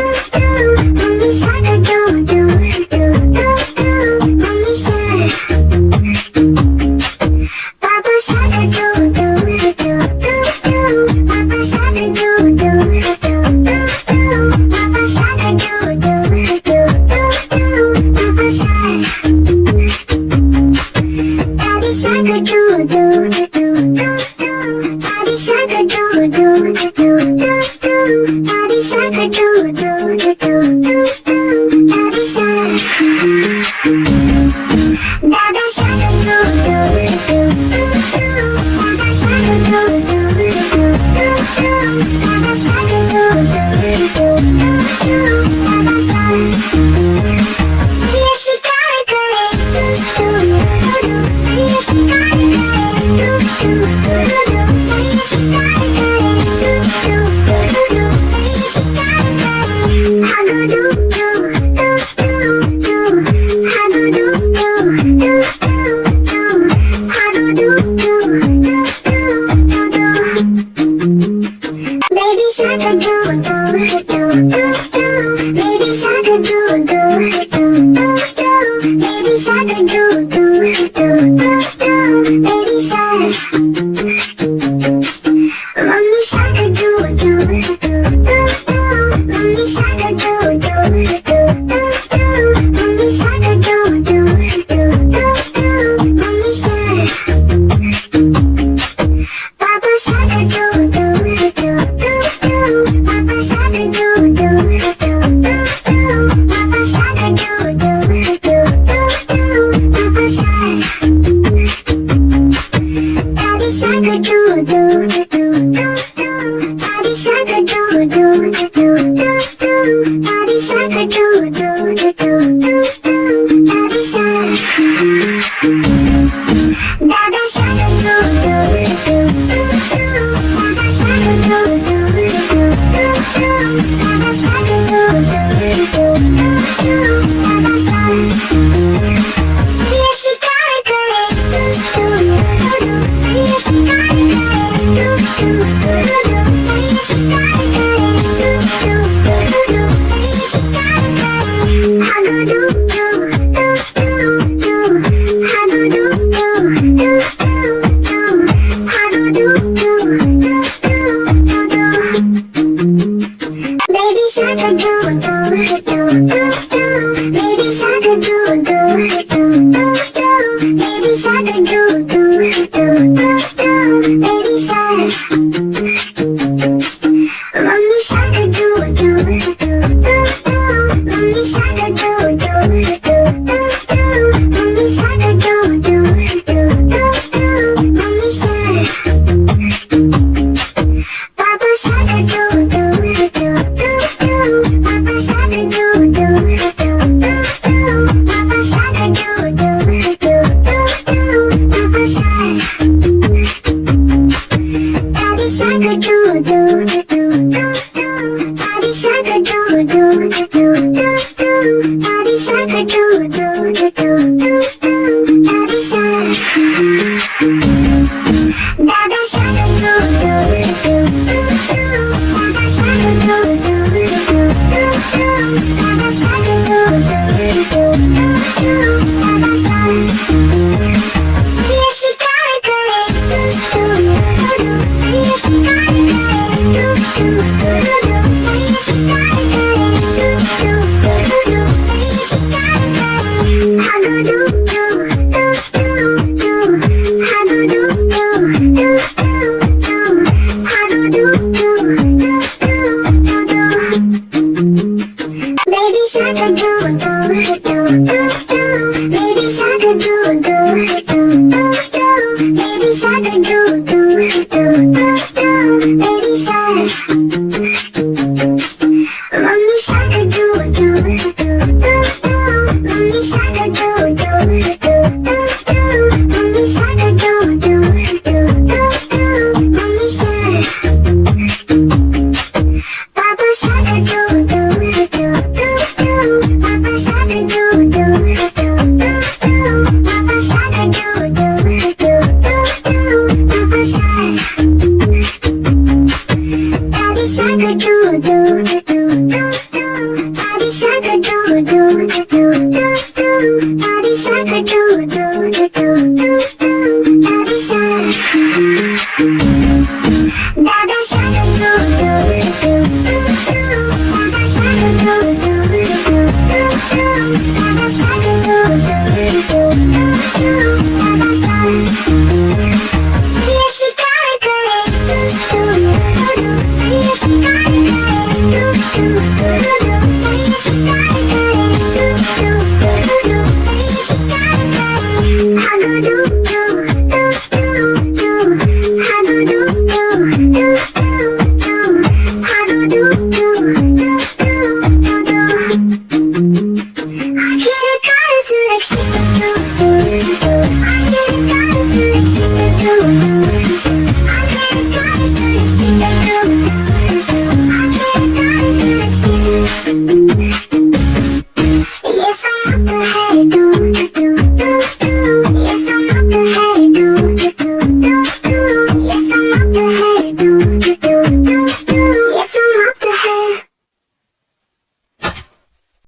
Mommy shark a do do do do. Mommy shark. Papa shark a do do do do. Papa shark a do do do do. Papa shark a do do do do. Papa shark. Daddy shark a do do do do do. Daddy shark a do do do do do. Daddy shark a do do do do do. Daddy shark. Dada shark a do do do do do. Dada shark a do do do do do. Dada shark a do do do do do. Dada shark. Say yes, she got it, do do do do. Say yes, she got it, do do do do. Say yes, she got it, do do do do. Say yes, she got it, how do do do do do do. How do do do do do do. How do do do do do do. Baby shark a do do do do do. Baby shark a do do do do do. Baby shark a do do do do do. Baby shark. Mommy shark a do do do do do. Mommy shark a do do do Baby shark, do, do, do.